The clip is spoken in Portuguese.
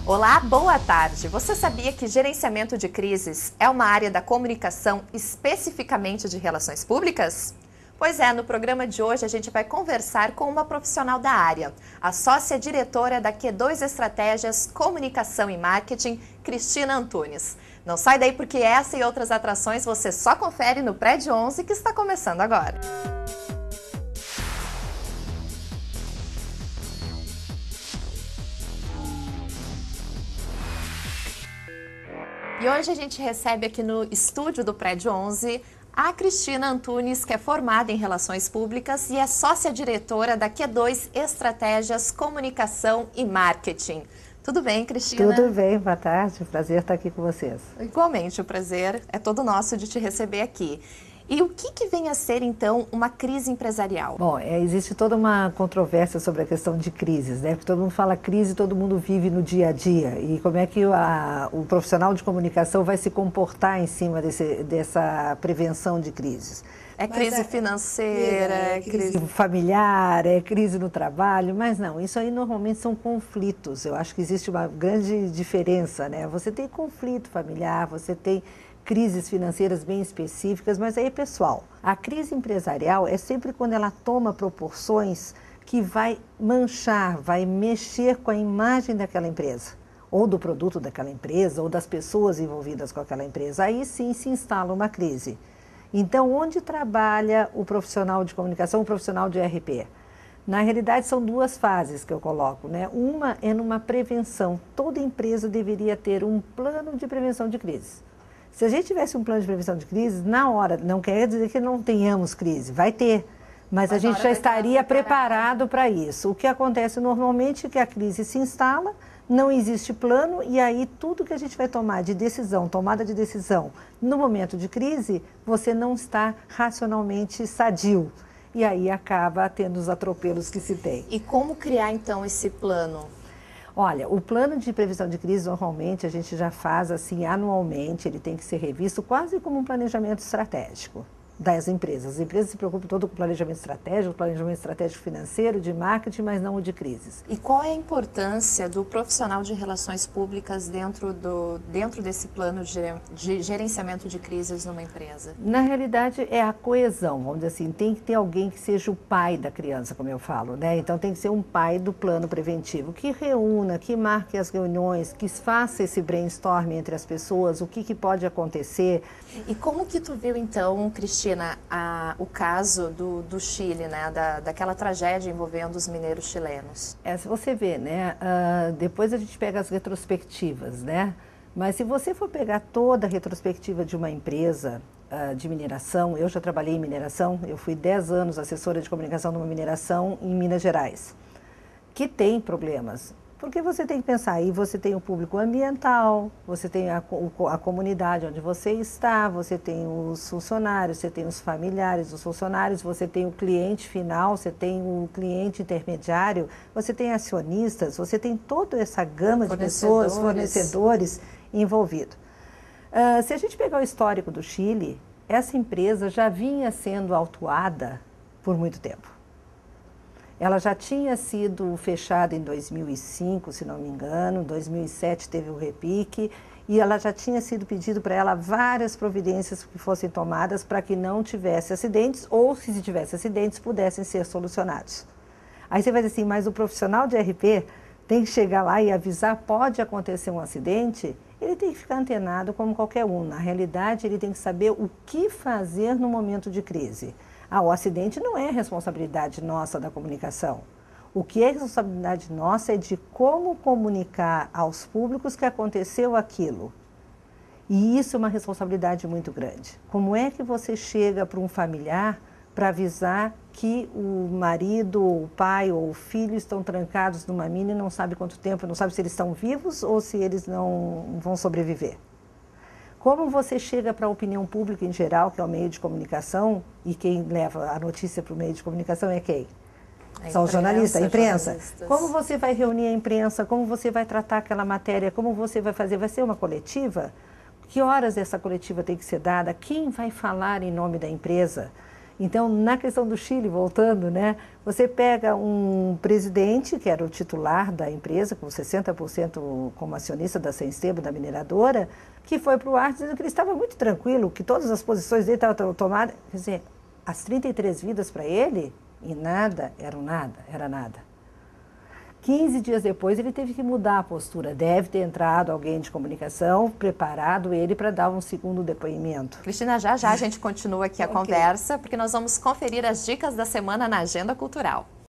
Olá, boa tarde. Você sabia que gerenciamento de crises é uma área da comunicação especificamente de relações públicas? Pois é, no programa de hoje a gente vai conversar com uma profissional da área, a sócia-diretora da Q2 Estratégias, Comunicação e Marketing, Cristina Antunes. Não sai daí porque essa e outras atrações você só confere no Prédio 11 que está começando agora. E hoje a gente recebe aqui no estúdio do Prédio 11 a Cristina Antunes, que é formada em Relações Públicas e é sócia-diretora da Q2 Estratégias, Comunicação e Marketing. Tudo bem, Cristina? Tudo bem, boa tarde. Prazer estar aqui com vocês. Igualmente, o prazer é todo nosso de te receber aqui. E o que vem a ser, então, uma crise empresarial? Bom, existe toda uma controvérsia sobre a questão de crises, né? Porque todo mundo fala crise, todo mundo vive no dia a dia. E como é que o profissional de comunicação vai se comportar em cima dessa prevenção de crises? É crise financeira, é crise familiar, é crise no trabalho, mas não, isso aí normalmente são conflitos. Eu acho que existe uma grande diferença, né? Você tem conflito familiar, você tem crises financeiras bem específicas, mas aí é pessoal. A crise empresarial é sempre quando ela toma proporções que vai manchar, vai mexer com a imagem daquela empresa, ou do produto daquela empresa, ou das pessoas envolvidas com aquela empresa. Aí sim se instala uma crise. Então, onde trabalha o profissional de comunicação, o profissional de RP? Na realidade, são duas fases que eu coloco, né? Uma é numa prevenção. Toda empresa deveria ter um plano de prevenção de crise. Se a gente tivesse um plano de prevenção de crise, na hora, não quer dizer que não tenhamos crise, vai ter, mas a gente já estaria preparado para isso. O que acontece normalmente é que a crise se instala, não existe plano e aí tudo que a gente vai tomar de decisão, tomada de decisão, no momento de crise, você não está racionalmente sadio. E aí acaba tendo os atropelos que se tem. E como criar então esse plano? Olha, o plano de previsão de crise normalmente a gente já faz assim anualmente, ele tem que ser revisto quase como um planejamento estratégico das empresas. As empresas se preocupam todo com planejamento estratégico financeiro, de marketing, mas não o de crises. E qual é a importância do profissional de relações públicas dentro desse plano de gerenciamento de crises numa empresa? Na realidade é a coesão, vamos dizer assim, tem que ter alguém que seja o pai da criança, como eu falo, né? Então tem que ser um pai do plano preventivo, que reúna, que marque as reuniões, que faça esse brainstorm entre as pessoas, o que pode acontecer. E como que tu viu então, Cristina, o caso do Chile, né, daquela tragédia envolvendo os mineiros chilenos? Se você vê, né, depois a gente pega as retrospectivas, né, mas se você for pegar toda a retrospectiva de uma empresa de mineração, eu já trabalhei em mineração, eu fui 10 anos assessora de comunicação numa mineração em Minas Gerais, que tem problemas. Porque você tem que pensar, aí você tem o público ambiental, você tem a comunidade onde você está, você tem os funcionários, você tem os familiares dos funcionários, você tem o cliente final, você tem o cliente intermediário, você tem acionistas, você tem toda essa gama de pessoas, fornecedores envolvidos. Se a gente pegar o histórico do Chile, essa empresa já vinha sendo autuada por muito tempo. Ela já tinha sido fechada em 2005, se não me engano, em 2007 teve o repique, e ela já tinha sido pedido para ela várias providências que fossem tomadas para que não tivesse acidentes, ou se tivesse acidentes, pudessem ser solucionados. Aí você vai dizer assim, mas o profissional de RP tem que chegar lá e avisar, pode acontecer um acidente? Ele tem que ficar antenado como qualquer um. Na realidade, ele tem que saber o que fazer no momento de crise. O acidente não é responsabilidade nossa da comunicação. O que é responsabilidade nossa é de como comunicar aos públicos que aconteceu aquilo. E isso é uma responsabilidade muito grande. Como é que você chega para um familiar para avisar que o marido, ou o pai ou o filho estão trancados numa mina e não sabe quanto tempo, não sabe se eles estão vivos ou se eles não vão sobreviver? Como você chega para a opinião pública em geral, que é o meio de comunicação, e quem leva a notícia para o meio de comunicação é quem? São os jornalistas, a imprensa. Como você vai reunir a imprensa, como você vai tratar aquela matéria, como você vai fazer? Vai ser uma coletiva? Que horas essa coletiva tem que ser dada? Quem vai falar em nome da empresa? Então, na questão do Chile, voltando, né, você pega um presidente, que era o titular da empresa, com 60% como acionista da Senstebo, da mineradora, que foi para o ar dizendo que ele estava muito tranquilo, que todas as posições dele estavam tomadas. Quer dizer, as 33 vidas para ele, e nada, era nada. 15 dias depois ele teve que mudar a postura. Deve ter entrado alguém de comunicação, preparado ele para dar um segundo depoimento. Cristina, já já a gente continua aqui a conversa, porque nós vamos conferir as dicas da semana na Agenda Cultural.